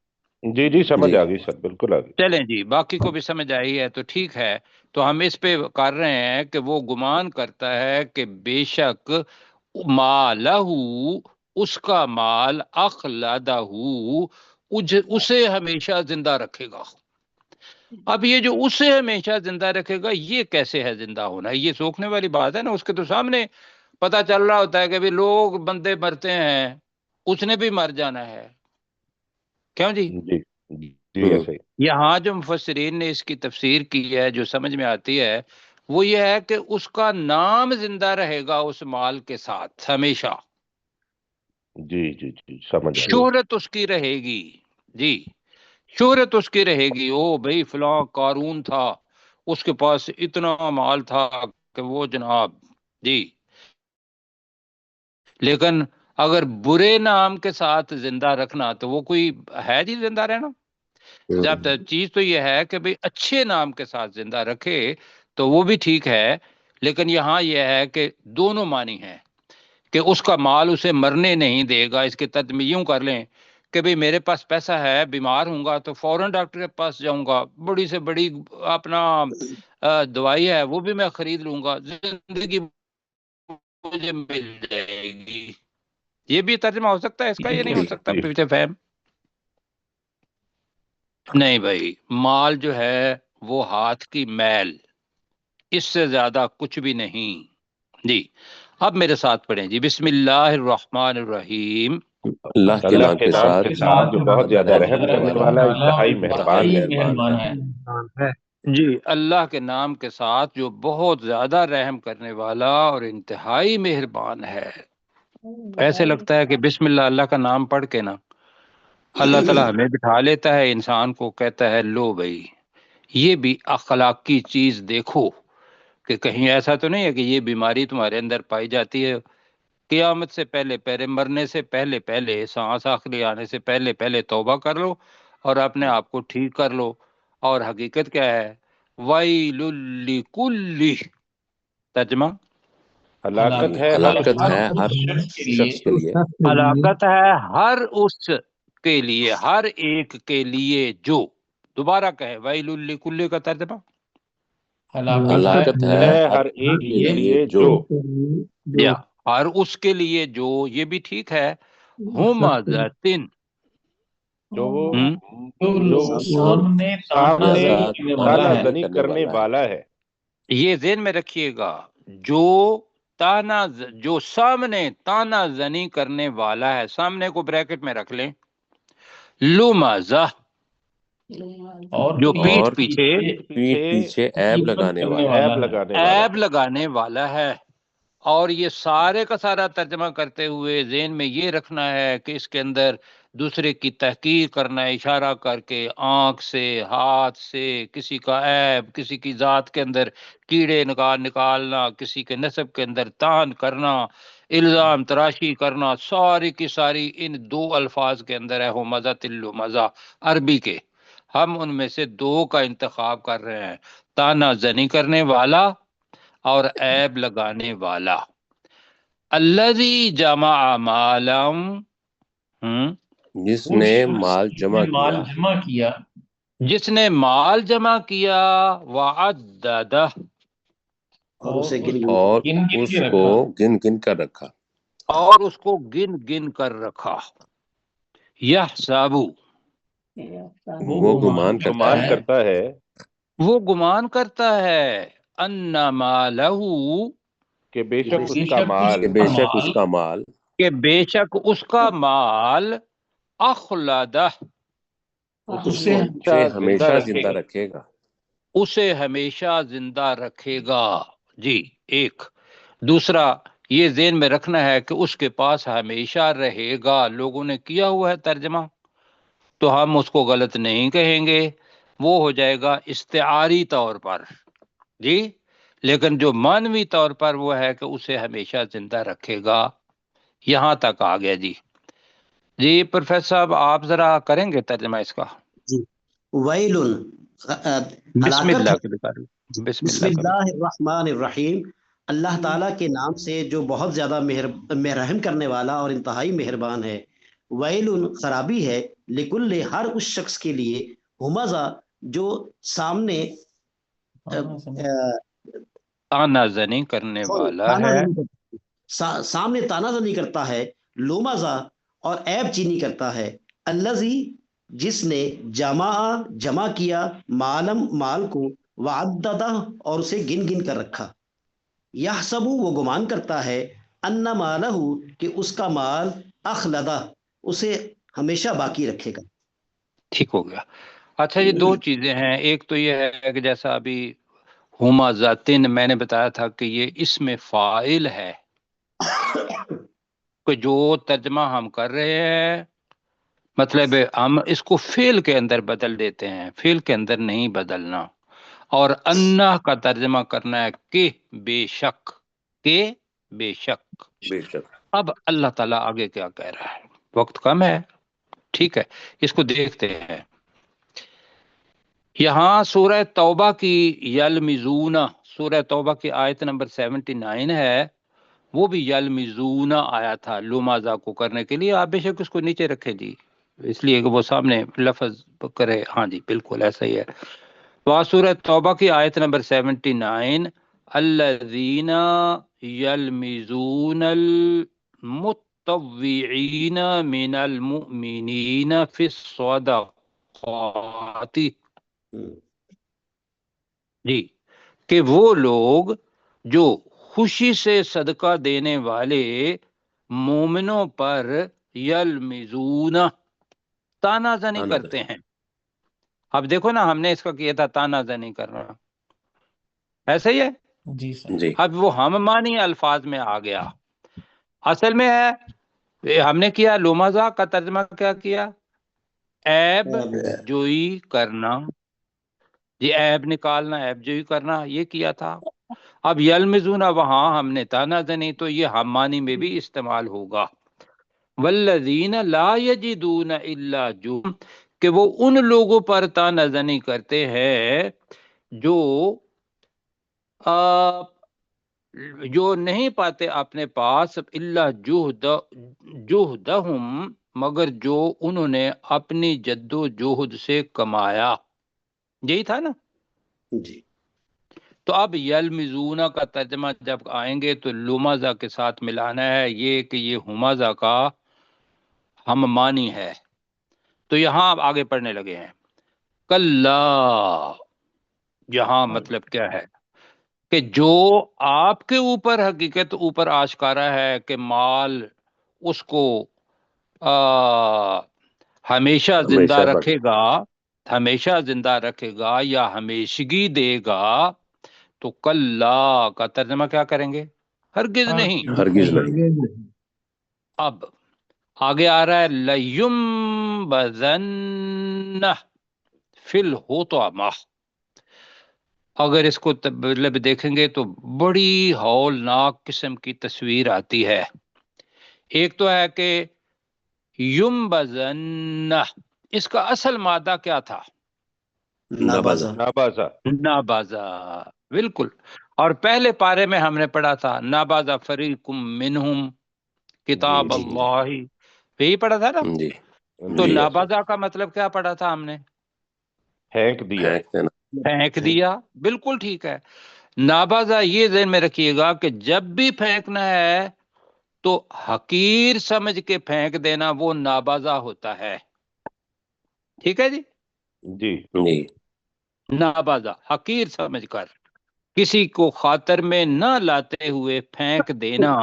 [SPEAKER 1] جی جی سمجھ
[SPEAKER 2] جی
[SPEAKER 1] آ گئی سر، بالکل آ گئی.
[SPEAKER 3] چلیں جی، باقی کو بھی سمجھ آئی ہے تو ٹھیک ہے. تو ہم اس پہ کر رہے ہیں کہ وہ گمان کرتا ہے کہ بے شک مالہ، اس کا مال، اخلدہ، اسے ہمیشہ زندہ رکھے گا. اب یہ جو اسے ہمیشہ زندہ رکھے گا، یہ کیسے ہے زندہ ہونا؟ یہ سوچنے والی بات ہے نا. اس کے تو سامنے پتہ چل رہا ہوتا ہے کہ بھی لوگ بندے مرتے ہیں، اس نے بھی مر جانا ہے. کیوں جی؟
[SPEAKER 1] جی جی ایسے ہی.
[SPEAKER 3] یہاں جو مفسرین نے اس کی تفسیر کی ہے، جو سمجھ میں آتی ہے، وہ یہ ہے کہ اس کا نام زندہ رہے گا اس مال کے ساتھ ہمیشہ.
[SPEAKER 1] جی جی جی سمجھ آ گئی.
[SPEAKER 3] شہرت اس کی رہے گی. جی، شہرت اس کی رہے گی. او بھئی فلاں قارون تھا، اس کے پاس اتنا مال تھا کہ وہ جناب. جی، لیکن اگر برے نام کے ساتھ زندہ رکھنا تو وہ کوئی ہے جی زندہ رہنا؟ جب چیز تو یہ ہے کہ بھئی اچھے نام کے ساتھ زندہ رکھے تو وہ بھی ٹھیک ہے، لیکن یہاں یہ ہے کہ دونوں معنی ہیں کہ اس کا مال اسے مرنے نہیں دے گا. اس کے ترجمے یوں کر لیں کہ بھئی میرے پاس پیسہ ہے، بیمار ہوں گا تو فوراً ڈاکٹر کے پاس جاؤں گا، بڑی سے بڑی اپنا دوائی ہے وہ بھی میں خرید لوں گا، زندگی مجھے مل جائے گی. یہ بھی ترجمہ ہو سکتا ہے اس کا، یہ نہیں ہو سکتا
[SPEAKER 1] جی
[SPEAKER 3] پیچھے فہم؟ نہیں بھائی، مال جو ہے وہ ہاتھ کی میل، اس سے زیادہ کچھ بھی نہیں. جی، اب میرے ساتھ پڑھیں جی. بسم اللہ الرحمن الرحیم.
[SPEAKER 2] اللہ کے
[SPEAKER 1] اللہ
[SPEAKER 2] نام
[SPEAKER 1] کے
[SPEAKER 2] کے
[SPEAKER 1] نام
[SPEAKER 2] ساتھ
[SPEAKER 1] کے ساتھ جو بہت زیادہ رحم کرنے والا، انتہائی مہربان
[SPEAKER 2] انتہائی
[SPEAKER 1] ہے.
[SPEAKER 2] مہربان
[SPEAKER 5] ہے.
[SPEAKER 3] جی، اللہ کے نام کے ساتھ جو بہت زیادہ رحم کرنے والا اور انتہائی مہربان ہے. ایسے لگتا ہے کہ بسم اللہ، اللہ کا نام پڑھ کے نا اللہ تعالیٰ ہمیں بٹھا لیتا ہے، انسان کو کہتا ہے لو بھائی یہ بھی اخلاق کی چیز دیکھو، کہ کہیں ایسا تو نہیں ہے کہ یہ بیماری تمہارے اندر پائی جاتی ہے، قیامت سے پہلے پہلے، مرنے سے پہلے پہلے، سانس آخری آنے سے پہلے پہلے توبہ کر لو اور اپنے آپ کو ٹھیک کر لو. اور حقیقت کیا ہے؟ وَيْلٌ لِكُلِّ، ترجمہ
[SPEAKER 1] ہلاکت ہے ہر
[SPEAKER 2] ہلاکت ہے ہر شخص کے لیے،
[SPEAKER 3] ہلاکت ہے ہر اس کے لیے، ہر ایک کے لیے جو، دوبارہ کہے وَيْلٌ لِكُلِّ کا ترجمہ
[SPEAKER 2] ہلاکت ہے
[SPEAKER 1] ہے
[SPEAKER 2] ہر
[SPEAKER 1] ہر ایک
[SPEAKER 2] کے
[SPEAKER 1] کے
[SPEAKER 2] لیے
[SPEAKER 1] لیے
[SPEAKER 2] جو
[SPEAKER 1] جو.
[SPEAKER 3] یا اور اس کے لیے جو، یہ بھی ٹھیک ہے. ہمزۃن،
[SPEAKER 1] جو
[SPEAKER 5] جو
[SPEAKER 1] جو
[SPEAKER 5] سامنے تانا
[SPEAKER 1] سامنے
[SPEAKER 2] زیادہ
[SPEAKER 5] کرنے والا
[SPEAKER 1] تانا
[SPEAKER 5] ہے.
[SPEAKER 1] زنی کرنے والا ہے.
[SPEAKER 3] یہ ذہن میں رکھیے گا، جو جو سامنے تانا زنی کرنے والا ہے، سامنے کو بریکٹ میں رکھ لیں. لمزہ،
[SPEAKER 5] اور
[SPEAKER 3] جو پیٹھ
[SPEAKER 2] اور
[SPEAKER 3] پیچھے
[SPEAKER 2] پیٹھ پیچھے عیب لگانے والا
[SPEAKER 1] عیب لگانے والا
[SPEAKER 3] عیب لگانے والا ہے. اور یہ سارے کا سارا ترجمہ کرتے ہوئے ذہن میں یہ رکھنا ہے کہ اس کے اندر دوسرے کی تحقیر کرنا ہے، اشارہ کر کے، آنکھ سے، ہاتھ سے، کسی کا عیب، کسی کی ذات کے اندر کیڑے نکالنا، کسی کے نسب کے اندر تان کرنا، الزام تراشی کرنا، ساری کی ساری ان دو الفاظ کے اندر ہے. ہمزہ تلو مزہ عربی کے، ہم ان میں سے دو کا انتخاب کر رہے ہیں، تانا زنی کرنے والا اور عیب لگانے والا. الذی جمع مالا،
[SPEAKER 2] جس نے مال جمع کیا،
[SPEAKER 5] جمع کیا،
[SPEAKER 3] جس نے مال جمع کیا، وعددہ،
[SPEAKER 4] اور اسے گن
[SPEAKER 2] اور
[SPEAKER 5] گن گن
[SPEAKER 2] اس
[SPEAKER 5] کے
[SPEAKER 2] کو
[SPEAKER 5] رکھا.
[SPEAKER 2] گن گن کر رکھا.
[SPEAKER 3] اور اس کو گن گن کر رکھا. یحسبو،
[SPEAKER 2] وہ گمان کرتا
[SPEAKER 1] گمان
[SPEAKER 2] ہے
[SPEAKER 1] کرتا ہے
[SPEAKER 3] وہ گمان کرتا ہے، ان مالہ،
[SPEAKER 1] کہ بے شک اس
[SPEAKER 4] بے
[SPEAKER 1] کا مال
[SPEAKER 2] کہ بے شک اس کا مال
[SPEAKER 3] کہ بے شک اس کا مال، اخلدہ،
[SPEAKER 1] اسے
[SPEAKER 2] ہمیشہ زندہ
[SPEAKER 1] رکھے
[SPEAKER 2] رکھے گا.
[SPEAKER 3] اسے ہمیشہ زندہ رکھے گا. جی، ایک. دوسرا یہ ذہن میں رکھنا ہے کہ اس کے پاس ہمیشہ رہے گا. لوگوں نے کیا ہوا ہے ترجمہ تو ہم اس کو غلط نہیں کہیں گے، وہ ہو جائے گا استعاری طور پر جی، لیکن جو معنوی طور پر وہ ہے کہ اسے ہمیشہ زندہ رکھے گا۔ یہاں تک آ گیا جی۔ جی پروفیسر صاحب آپ ذرا کریں گے ترجمہ اس کا؟
[SPEAKER 4] جی ویل
[SPEAKER 3] بسم
[SPEAKER 4] ہلاکت
[SPEAKER 3] اللہ
[SPEAKER 4] ہے۔
[SPEAKER 3] کے بتا
[SPEAKER 4] جی
[SPEAKER 3] بسم
[SPEAKER 4] بسم
[SPEAKER 3] اللہ کا
[SPEAKER 4] اللہ الرحمن الرحیم، اللہ تعالیٰ کے نام سے جو بہت زیادہ رحم کرنے والا اور انتہائی مہربان ہے۔ ویل خرابی ہے، لکل ہر اس شخص کے لیے، ہمزہ جو سامنے
[SPEAKER 3] تانا زنی کرنے والا
[SPEAKER 4] تانا
[SPEAKER 3] ہے،
[SPEAKER 4] زنی سامنے تانا زنی کرتا ہے، لومزہ اور عیب چینی کرتا ہے، الذی جس نے جمع کیا مال کو، وعددہ اور اسے گن گن کر رکھا، یحسب وہ گمان کرتا ہے، ان مالہ کہ اس کا مال، اخلدہ اسے ہمیشہ باقی رکھے گا۔
[SPEAKER 3] ٹھیک ہو گیا۔ اچھا یہ دو چیزیں ہیں، ایک تو یہ ہے کہ جیسا ابھی ہما ذاتن میں نے بتایا تھا کہ یہ اسم فاعل ہے، کہ جو ترجمہ ہم کر رہے ہیں مطلب ہم اس کو فعل کے اندر بدل دیتے ہیں، فعل کے اندر نہیں بدلنا، اور انہ کا ترجمہ کرنا ہے کہ بے شک، کہ بے شک۔
[SPEAKER 2] بے شک۔
[SPEAKER 3] اب اللہ تعالیٰ آگے کیا کہہ رہا ہے، وقت کم ہے، ٹھیک ہے اس کو دیکھتے ہیں۔ یہاں سورہ توبہ کی یلمزون، سورہ توبہ کی آیت نمبر 79 ہے، وہ بھی یلمزون آیا تھا لمازہ کو کرنے کے لیے، آپ بے شک اس کو نیچے رکھے جی، اس لیے کہ وہ سامنے لفظ کرے۔ ہاں جی بالکل ایسا ہی ہے۔ وہاں سورہ توبہ کی آیت نمبر 79، الذین یلمزون المطوعین من المؤمنین فی الصدقات، جی کہ وہ لوگ جو خوشی سے صدقہ دینے والے مومنوں پر یلمزون تانا زنی کرتے ہیں۔ اب دیکھو نا، ہم نے اس کا کیا تھا تانا زنی کرنا، ایسا ہی ہے
[SPEAKER 5] جی سر۔
[SPEAKER 2] جی
[SPEAKER 3] اب وہ ہم مانی الفاظ میں آ گیا، اصل میں ہے ہم نے کیا لومازہ کا ترجمہ کیا کیا، عیب جوئی کرنا، یہ عیب نکالنا، عیب جوئی کرنا، یہ کیا تھا۔ اب یلمزون وہاں ہم نے تانا زنی، تو یہ ہم مانی میں بھی استعمال ہوگا۔ والذین لا یجدون الا جہدهم، کہ وہ ان لوگوں پر تانا زنی کرتے ہیں جو نہیں پاتے اپنے پاس الا جہدہم، مگر جو انہوں نے اپنی جد و جہد سے کمایا، یہی تھا نا۔
[SPEAKER 4] جی
[SPEAKER 3] تو اب یلمزون کا ترجمہ جب آئیں گے تو لمزہ کے ساتھ ملانا ہے، یہ کہ یہ ہمزہ کا ہم مانی ہے۔ تو یہاں آپ آگے پڑھنے لگے ہیں، کلا، یہاں مطلب کیا ہے کہ جو آپ کے اوپر حقیقت اوپر آشکارا ہے کہ مال اس کو ہمیشہ زندہ رکھے گا، ہمیشہ زندہ رکھے گا یا ہمیشگی دے گا، تو کلا کا ترجمہ کیا کریں گے، ہرگز نہیں۔
[SPEAKER 2] ہرگز نہیں۔
[SPEAKER 3] اب آگے آ رہا ہے لیمبذن فی الحطمہ، اگر اس کو مطلب دیکھیں گے تو بڑی ہولناک قسم کی تصویر آتی ہے۔ ایک تو ہے کہ یمبذن، اس کا اصل مادہ کیا تھا،
[SPEAKER 4] نابازہ۔
[SPEAKER 1] نابازہ،
[SPEAKER 3] نابازہ، بالکل۔ اور پہلے پارے میں ہم نے پڑھا تھا نابازہ فریقم منہم کتاب
[SPEAKER 1] جی،
[SPEAKER 3] اللہ، یہی پڑھا تھا نا۔
[SPEAKER 2] جی
[SPEAKER 3] تو
[SPEAKER 2] جی۔
[SPEAKER 3] نابازہ کا مطلب کیا پڑھا تھا ہم نے،
[SPEAKER 1] پھینک دیا،
[SPEAKER 2] پھینک دینا۔
[SPEAKER 3] پھینک دیا، بالکل ٹھیک ہے۔ نابازہ یہ ذہن میں رکھیے گا کہ جب بھی پھینکنا ہے تو حقیر سمجھ کے پھینک دینا، وہ نابازہ ہوتا ہے، ٹھیک ہے جی۔
[SPEAKER 1] جی
[SPEAKER 2] جی
[SPEAKER 3] نابازہ حقیر سمجھ کر، کسی کو خاطر میں نہ لاتے ہوئے پھینک دینا،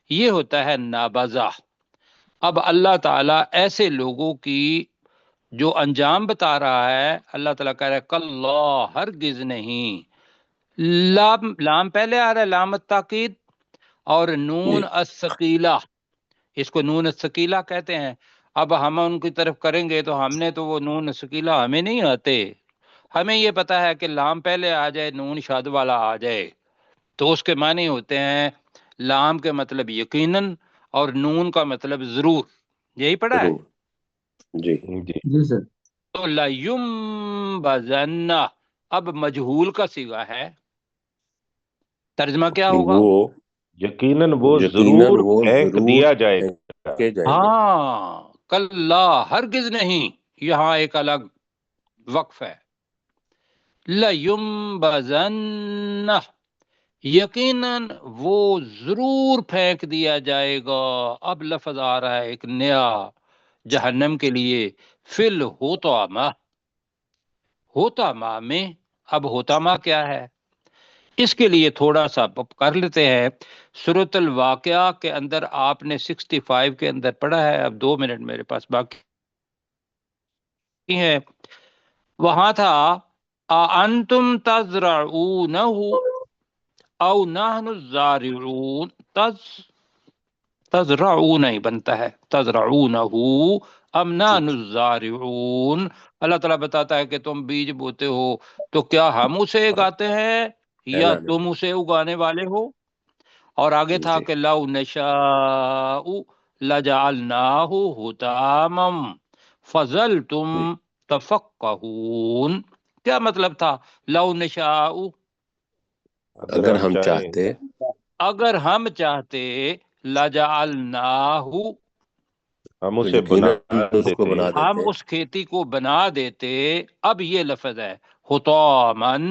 [SPEAKER 3] یہ ہوتا ہے نابازہ۔ اب اللہ تعالیٰ ایسے لوگوں کی جو انجام بتا رہا ہے، اللہ تعالیٰ کہہ رہا ہے کلا، ہرگز نہیں، لام پہلے آ رہا ہے، لام التاکید، اور نون
[SPEAKER 2] جی
[SPEAKER 3] الثقیلہ، اس کو نون الثقیلہ کہتے ہیں، اب ہم ان کی طرف کریں گے تو ہم نے تو وہ نون سکیلا ہمیں نہیں آتے، ہمیں یہ پتا ہے کہ لام پہلے آ جائے نون شاد والا آ جائے تو اس کے معنی ہوتے ہیں لام کے مطلب یقیناً اور نون کا مطلب ضرور، یہی پڑھا ہے۔
[SPEAKER 2] ضرور جی
[SPEAKER 1] جی
[SPEAKER 5] جی سر۔
[SPEAKER 3] تو لَيُنبَذَنَّ اب مجہول کا صیغہ ہے، ترجمہ کیا ہوگا؟
[SPEAKER 2] وہ
[SPEAKER 1] یقیناً وہ
[SPEAKER 2] یقیناً
[SPEAKER 1] ضرور
[SPEAKER 2] وہ
[SPEAKER 1] پھینک
[SPEAKER 2] ضرور
[SPEAKER 1] دیا جائے گا۔
[SPEAKER 2] پھینکے جائیں گے۔
[SPEAKER 3] ہاں کلا ہرگز نہیں، یہاں ایک الگ وقف ہے۔ لَيُنبَذَنَّ یقیناً وہ ضرور پھینک دیا جائے گا، اب لفظ آ رہا ہے ایک نیا جہنم کے لیے، فی الحطامہ، ہوتامہ میں۔ اب ہوتامہ کیا ہے اس کے لیے تھوڑا سا کر لیتے ہیں۔ سورۃ الواقعہ کے اندر آپ نے 65 کے اندر پڑھا ہے، اب 2 منٹ میرے پاس باقی ہے، وہاں تھا اَأَنتُمْ تَزْرَعُونَهُ او نحن الزارعون، تزرعون ہی بنتا ہے، تزرعونہ ام نحن الزارعون۔ اللہ تعالیٰ بتاتا ہے کہ تم بیج بوتے ہو تو کیا ہم اسے اگاتے ہیں یا
[SPEAKER 2] اعلان
[SPEAKER 3] تم اسے اگانے والے ہو؟ اور آگے تھا
[SPEAKER 2] جی
[SPEAKER 3] کہ لو نشاء لجعلناہ حطاما فظلتم تفقہون، کیا مطلب تھا لو نشاء؟
[SPEAKER 2] اگر ہم
[SPEAKER 1] چاہیں
[SPEAKER 2] چاہتے
[SPEAKER 3] اگر ہم چاہتے لجعلناہ
[SPEAKER 1] ہم
[SPEAKER 2] تو
[SPEAKER 1] اسے بنا
[SPEAKER 2] یقیناً اس کو
[SPEAKER 1] دیتے،
[SPEAKER 2] بنا
[SPEAKER 3] ہم
[SPEAKER 2] دیتے
[SPEAKER 3] اس کھیتی کو بنا دیتے۔ اب یہ لفظ ہے حطامن،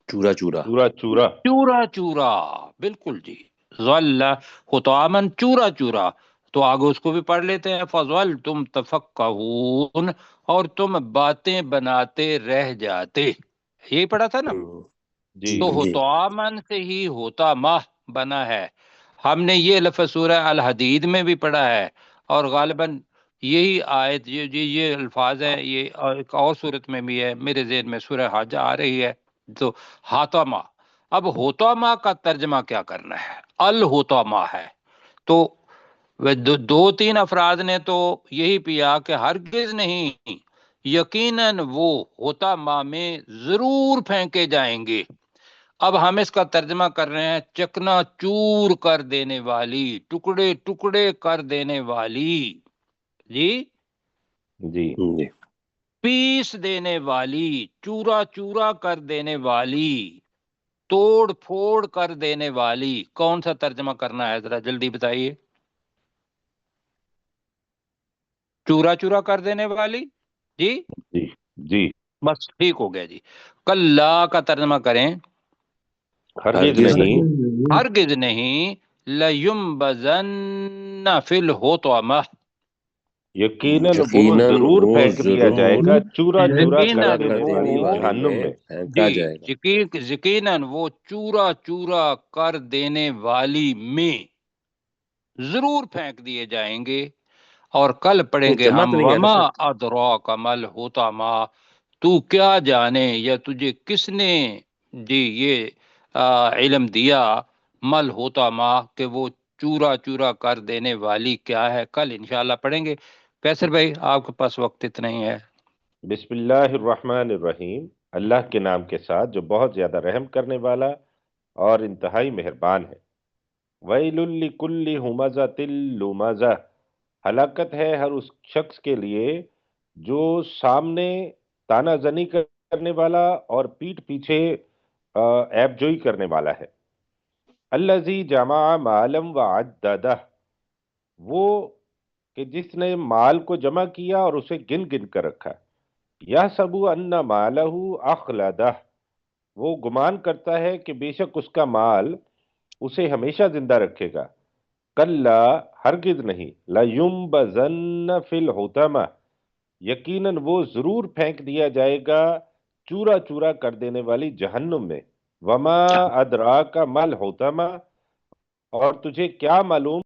[SPEAKER 2] چورا چورا۔
[SPEAKER 1] چورا چورا۔
[SPEAKER 3] چورا چورا، بالکل جی، ظل حطامن چورا چورا، تو آگے اس کو بھی پڑھ لیتے ہیں فضل تم تفقہون، اور تم باتیں بناتے رہ جاتے، یہی پڑھا تھا نا۔
[SPEAKER 1] جی
[SPEAKER 3] تو
[SPEAKER 2] جی
[SPEAKER 3] حطامن سے ہی ہوتامہ بنا ہے۔ ہم نے یہ لفظ سورہ الحدید میں بھی پڑھا ہے، اور غالباً یہی آیت یہ الفاظ ہیں، یہ ایک اور صورت میں بھی ہے، میرے ذہن میں سورہ حج آ رہی ہے۔ تو حاتمہ، اب ہوتامہ کا ترجمہ کیا کرنا ہے؟ الحتامہ ہے، تو دو تین افراد نے تو یہی پیا کہ ہرگز نہیں، یقیناً وہ ہوتامہ میں ضرور پھینکے جائیں گے۔ اب ہم اس کا ترجمہ کر رہے ہیں چکنا چور کر دینے والی، ٹکڑے ٹکڑے کر دینے والی، جی
[SPEAKER 1] جی
[SPEAKER 2] جی
[SPEAKER 3] پیس دینے والی، چورا چورا کر دینے والی، توڑ پھوڑ کر دینے والی۔ کون سا ترجمہ کرنا ہے ذرا جلدی بتائیے؟ چورا چورا کر دینے والی، جی
[SPEAKER 1] جی جی
[SPEAKER 3] بس ٹھیک ہو گیا جی۔ کلا کا ترجمہ کریں،
[SPEAKER 1] ہرگز
[SPEAKER 2] ہرگز
[SPEAKER 1] نہیں،
[SPEAKER 3] ہرگز نہیں، لَيُنبَذَنَّ فِي الْحُطَمَةِ
[SPEAKER 1] یقیناً وہ
[SPEAKER 2] یقیناً
[SPEAKER 1] ضرور
[SPEAKER 2] وہ
[SPEAKER 1] پھینک دیا جائے
[SPEAKER 2] ضرور
[SPEAKER 1] گا چورا چورا کر
[SPEAKER 3] یقیناً
[SPEAKER 2] کر
[SPEAKER 1] دینے
[SPEAKER 2] دینے
[SPEAKER 1] والی
[SPEAKER 3] وہ،
[SPEAKER 2] والی
[SPEAKER 1] جہنم
[SPEAKER 2] میں
[SPEAKER 1] میں۔
[SPEAKER 2] پھینکا
[SPEAKER 3] جی
[SPEAKER 2] جائے گا۔
[SPEAKER 3] یقیناً وہ چورا چورا کر دینے والی میں ضرور پھینک دیے جائیں گے۔ اور کل پڑھیں
[SPEAKER 2] یہ
[SPEAKER 3] گے
[SPEAKER 2] جمع
[SPEAKER 3] ہم
[SPEAKER 2] تو نہیں ہے نا
[SPEAKER 3] وما
[SPEAKER 2] سر؟
[SPEAKER 3] ادراک مل حطامہ، تو کیا جانے یا تجھے کس نے جی یہ علم دیا مل حطامہ کہ وہ چورا چورا کر دینے والی کیا ہے، کل انشاءاللہ پڑھیں گے۔ کیسر بھائی آپ کے پاس وقت اتنا ہی ہے۔
[SPEAKER 1] بسم اللہ الرحمن الرحیم، اللہ کے نام کے ساتھ جو بہت زیادہ رحم کرنے والا اور انتہائی مہربان ہے۔ ویل لکل ہمزۃ لمزہ، ہلاکت ہے ہر اس شخص کے لیے جو سامنے تانا زنی کرنے والا اور پیٹھ پیچھے عیب جوئی کرنے والا ہے۔ الذی جمع مالم وعددہ، وہ کہ جس نے مال کو جمع کیا اور اسے گن گن کر رکھا۔ یحسب ان مالہ اخلدہ، وہ گمان کرتا ہے کہ بے شک اس کا مال اسے ہمیشہ زندہ رکھے گا۔ کلا ہرگز نہیں، لَيُنبَذَنَّ فِي الْحُطَمَةِ یقیناً وہ ضرور پھینک دیا جائے گا چورا چورا کر دینے والی جہنم میں۔ وما ادراک ما الحطمہ، اور تجھے کیا معلوم